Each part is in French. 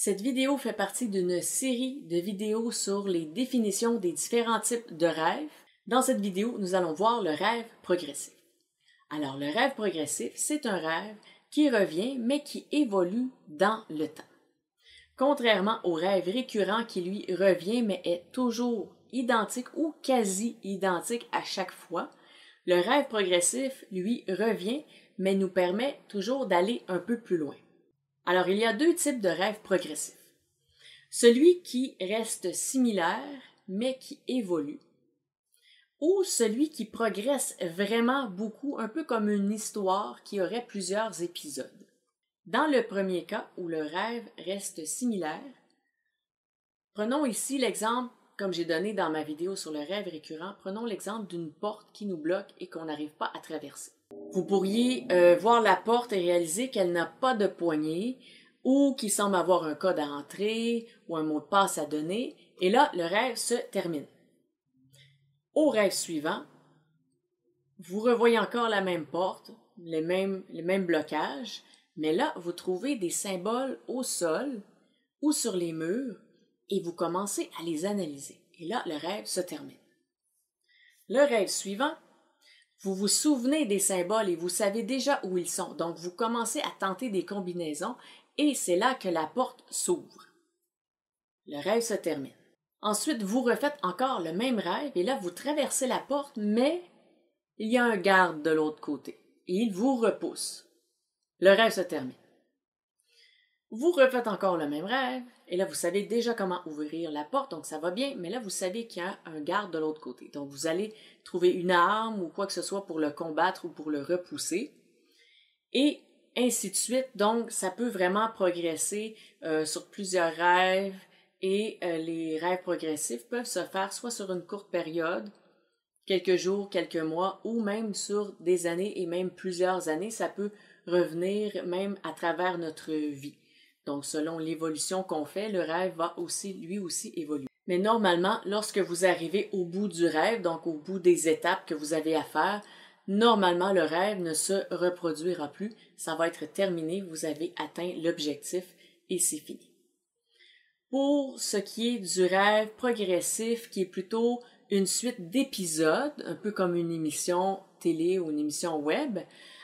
Cette vidéo fait partie d'une série de vidéos sur les définitions des différents types de rêves. Dans cette vidéo, nous allons voir le rêve progressif. Alors, le rêve progressif, c'est un rêve qui revient, mais qui évolue dans le temps. Contrairement au rêve récurrent qui, lui, revient, mais est toujours identique ou quasi identique à chaque fois, le rêve progressif, lui, revient, mais nous permet toujours d'aller un peu plus loin. Alors, il y a deux types de rêves progressifs. Celui qui reste similaire, mais qui évolue. Ou celui qui progresse vraiment beaucoup, un peu comme une histoire qui aurait plusieurs épisodes. Dans le premier cas, où le rêve reste similaire, prenons ici l'exemple, comme j'ai donné dans ma vidéo sur le rêve récurrent, prenons l'exemple d'une porte qui nous bloque et qu'on n'arrive pas à traverser. Vous pourriez voir la porte et réaliser qu'elle n'a pas de poignée ou qu'il semble avoir un code à entrer ou un mot de passe à donner, et là, le rêve se termine. Au rêve suivant, vous revoyez encore la même porte, les mêmes blocages, mais là, vous trouvez des symboles au sol ou sur les murs et vous commencez à les analyser. Et là, le rêve se termine. Le rêve suivant, vous vous souvenez des symboles et vous savez déjà où ils sont. Donc, vous commencez à tenter des combinaisons et c'est là que la porte s'ouvre. Le rêve se termine. Ensuite, vous refaites encore le même rêve et là, vous traversez la porte, mais il y a un garde de l'autre côté et il vous repousse. Le rêve se termine. Vous refaites encore le même rêve et là, vous savez déjà comment ouvrir la porte, donc ça va bien, mais là, vous savez qu'il y a un garde de l'autre côté. Donc, vous allez trouver une arme ou quoi que ce soit pour le combattre ou pour le repousser et ainsi de suite. Donc, ça peut vraiment progresser sur plusieurs rêves et les rêves progressifs peuvent se faire soit sur une courte période, quelques jours, quelques mois, ou même sur des années et même plusieurs années. Ça peut revenir même à travers notre vie. Donc, selon l'évolution qu'on fait, le rêve va aussi, lui aussi, évoluer. Mais normalement, lorsque vous arrivez au bout du rêve, donc au bout des étapes que vous avez à faire, normalement, le rêve ne se reproduira plus. Ça va être terminé, vous avez atteint l'objectif et c'est fini. Pour ce qui est du rêve progressif, qui est plutôt une suite d'épisodes, un peu comme une émission télé ou une émission web.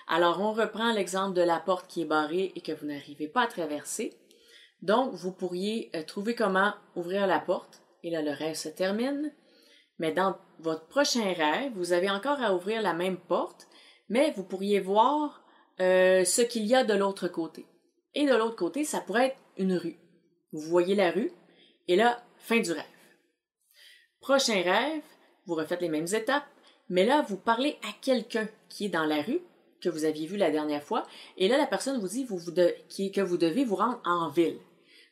Alors, on reprend l'exemple de la porte qui est barrée et que vous n'arrivez pas à traverser. Donc, vous pourriez trouver comment ouvrir la porte et là, le rêve se termine. Mais dans votre prochain rêve, vous avez encore à ouvrir la même porte, mais vous pourriez voir ce qu'il y a de l'autre côté. Et de l'autre côté, ça pourrait être une rue. Vous voyez la rue et là, fin du rêve. Prochain rêve, vous refaites les mêmes étapes, mais là, vous parlez à quelqu'un qui est dans la rue, que vous aviez vu la dernière fois, et là, la personne vous dit que vous devez vous rendre en ville.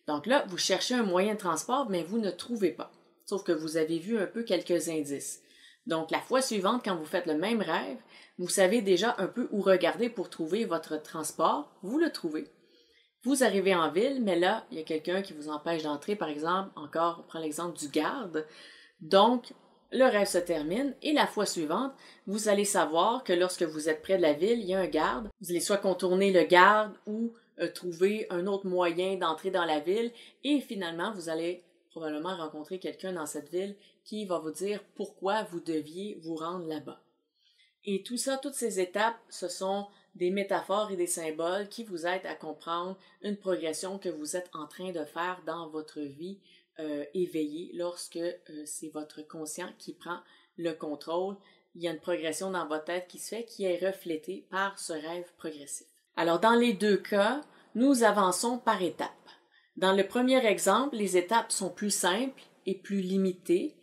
Donc là, vous cherchez un moyen de transport, mais vous ne trouvez pas, sauf que vous avez vu un peu quelques indices. Donc, la fois suivante, quand vous faites le même rêve, vous savez déjà un peu où regarder pour trouver votre transport, vous le trouvez. Vous arrivez en ville, mais là, il y a quelqu'un qui vous empêche d'entrer, par exemple, encore, on prend l'exemple du garde. Donc, le rêve se termine et la fois suivante, vous allez savoir que lorsque vous êtes près de la ville, il y a un garde. Vous allez soit contourner le garde ou trouver un autre moyen d'entrer dans la ville et finalement, vous allez probablement rencontrer quelqu'un dans cette ville qui va vous dire pourquoi vous deviez vous rendre là-bas. Et tout ça, toutes ces étapes, ce sont des métaphores et des symboles qui vous aident à comprendre une progression que vous êtes en train de faire dans votre vie éveillée lorsque c'est votre conscient qui prend le contrôle. Il y a une progression dans votre tête qui se fait, qui est reflétée par ce rêve progressif. Alors, dans les deux cas, nous avançons par étapes. Dans le premier exemple, les étapes sont plus simples et plus limitées.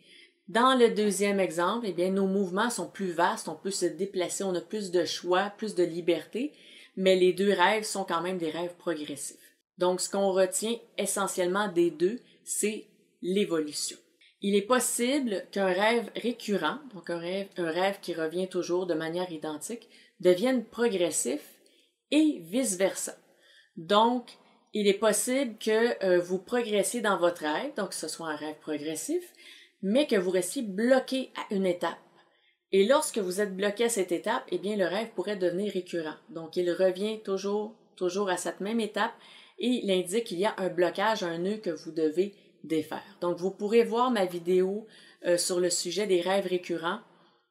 Dans le deuxième exemple, eh bien, nos mouvements sont plus vastes, on peut se déplacer, on a plus de choix, plus de liberté, mais les deux rêves sont quand même des rêves progressifs. Donc, ce qu'on retient essentiellement des deux, c'est l'évolution. Il est possible qu'un rêve récurrent, donc un rêve qui revient toujours de manière identique, devienne progressif et vice-versa. Donc, il est possible que vous progressiez dans votre rêve, donc que ce soit un rêve progressif, mais que vous restiez bloqué à une étape. Et lorsque vous êtes bloqué à cette étape, eh bien, le rêve pourrait devenir récurrent. Donc, il revient toujours à cette même étape et il indique qu'il y a un blocage, un nœud que vous devez défaire. Donc, vous pourrez voir ma vidéo sur le sujet des rêves récurrents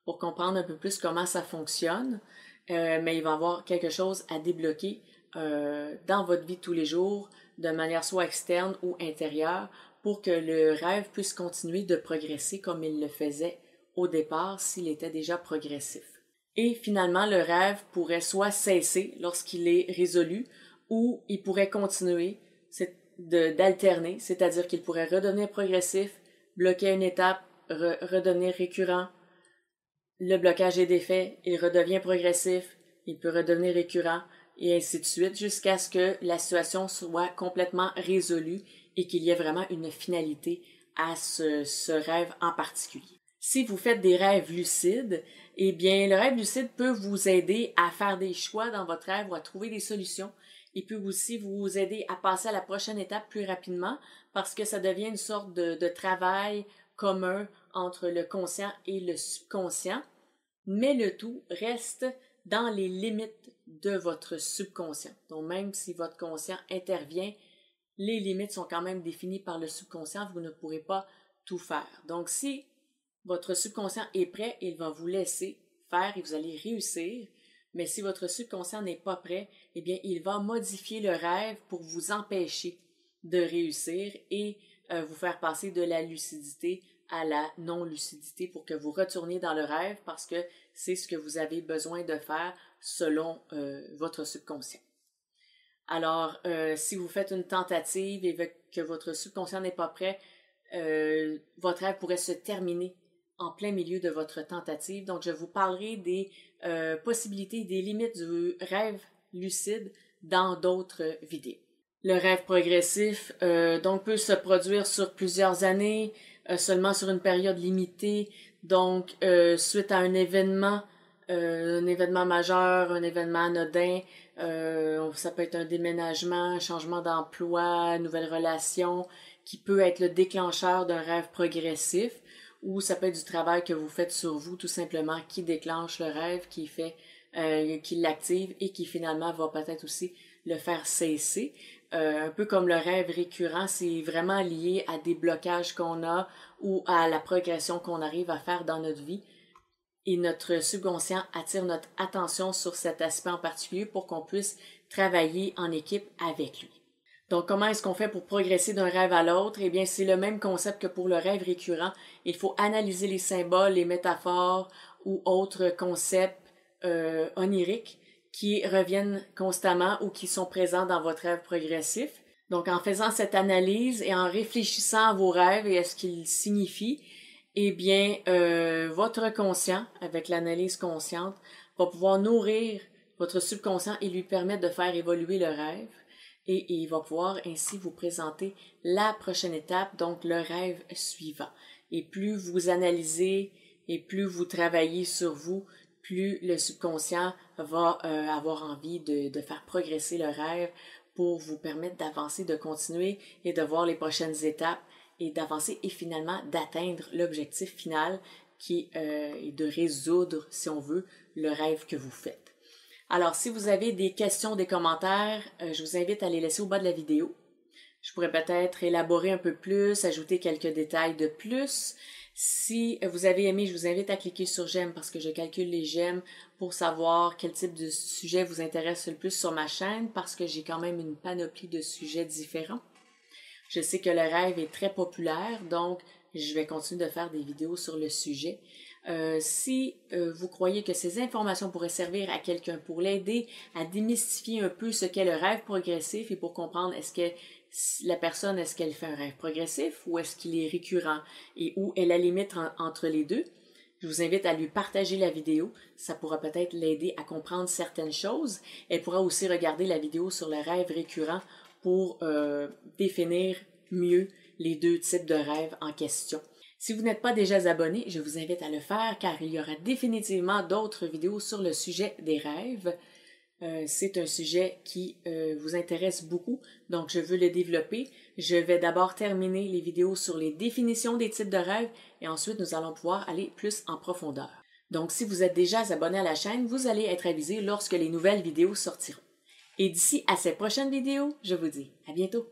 pour comprendre un peu plus comment ça fonctionne, mais il va y avoir quelque chose à débloquer dans votre vie de tous les jours, de manière soit externe ou intérieure, pour que le rêve puisse continuer de progresser comme il le faisait au départ s'il était déjà progressif. Et finalement, le rêve pourrait soit cesser lorsqu'il est résolu ou il pourrait continuer d'alterner, c'est-à-dire qu'il pourrait redevenir progressif, bloquer une étape, redevenir récurrent. Le blocage est défait, il redevient progressif, il peut redevenir récurrent, et ainsi de suite, jusqu'à ce que la situation soit complètement résolue et qu'il y ait vraiment une finalité à ce rêve en particulier. Si vous faites des rêves lucides, eh bien, le rêve lucide peut vous aider à faire des choix dans votre rêve ou à trouver des solutions. Il peut aussi vous aider à passer à la prochaine étape plus rapidement parce que ça devient une sorte de travail commun entre le conscient et le subconscient, mais le tout reste dans les limites de votre subconscient. Donc, même si votre conscient intervient, les limites sont quand même définies par le subconscient, vous ne pourrez pas tout faire. Donc, si votre subconscient est prêt, il va vous laisser faire et vous allez réussir. Mais si votre subconscient n'est pas prêt, eh bien, il va modifier le rêve pour vous empêcher de réussir et vous faire passer de la lucidité à la non-lucidité pour que vous retourniez dans le rêve parce que c'est ce que vous avez besoin de faire selon votre subconscient. Alors, si vous faites une tentative et que votre subconscient n'est pas prêt, votre rêve pourrait se terminer en plein milieu de votre tentative. Donc, je vous parlerai des possibilités, des limites du rêve lucide dans d'autres vidéos. Le rêve progressif donc peut se produire sur plusieurs années, seulement sur une période limitée, donc suite à un événement majeur, un événement anodin, ça peut être un déménagement, un changement d'emploi, une nouvelle relation, qui peut être le déclencheur d'un rêve progressif, ou ça peut être du travail que vous faites sur vous, tout simplement, qui déclenche le rêve, qui l'active et qui finalement va peut-être aussi le faire cesser. Un peu comme le rêve récurrent, c'est vraiment lié à des blocages qu'on a ou à la progression qu'on arrive à faire dans notre vie. Et notre subconscient attire notre attention sur cet aspect en particulier pour qu'on puisse travailler en équipe avec lui. Donc, comment est-ce qu'on fait pour progresser d'un rêve à l'autre? Eh bien, c'est le même concept que pour le rêve récurrent. Il faut analyser les symboles, les métaphores ou autres concepts oniriques qui reviennent constamment ou qui sont présents dans votre rêve progressif. Donc, en faisant cette analyse et en réfléchissant à vos rêves et à ce qu'ils signifient, eh bien, votre conscient, avec l'analyse consciente, va pouvoir nourrir votre subconscient et lui permettre de faire évoluer le rêve. Et il va pouvoir ainsi vous présenter la prochaine étape, donc le rêve suivant. Et plus vous analysez et plus vous travaillez sur vous, plus le subconscient va avoir envie de faire progresser le rêve pour vous permettre d'avancer, de continuer et de voir les prochaines étapes et d'avancer et finalement d'atteindre l'objectif final qui est de résoudre, si on veut, le rêve que vous faites. Alors, si vous avez des questions, des commentaires, je vous invite à les laisser au bas de la vidéo. Je pourrais peut-être élaborer un peu plus, ajouter quelques détails de plus. Si vous avez aimé, je vous invite à cliquer sur j'aime parce que je calcule les j'aime pour savoir quel type de sujet vous intéresse le plus sur ma chaîne parce que j'ai quand même une panoplie de sujets différents. Je sais que le rêve est très populaire, donc je vais continuer de faire des vidéos sur le sujet. Si vous croyez que ces informations pourraient servir à quelqu'un pour l'aider à démystifier un peu ce qu'est le rêve progressif et pour comprendre est-ce qu'elle fait un rêve progressif ou est-ce qu'il est récurrent et où est la limite entre les deux, je vous invite à lui partager la vidéo. Ça pourra peut-être l'aider à comprendre certaines choses. Elle pourra aussi regarder la vidéo sur le rêve récurrent pour définir mieux les deux types de rêves en question. Si vous n'êtes pas déjà abonné, je vous invite à le faire car il y aura définitivement d'autres vidéos sur le sujet des rêves. C'est un sujet qui vous intéresse beaucoup, donc je veux le développer. Je vais d'abord terminer les vidéos sur les définitions des types de rêves et ensuite nous allons pouvoir aller plus en profondeur. Donc si vous êtes déjà abonné à la chaîne, vous allez être avisé lorsque les nouvelles vidéos sortiront. Et d'ici à cette prochaine vidéo, je vous dis à bientôt.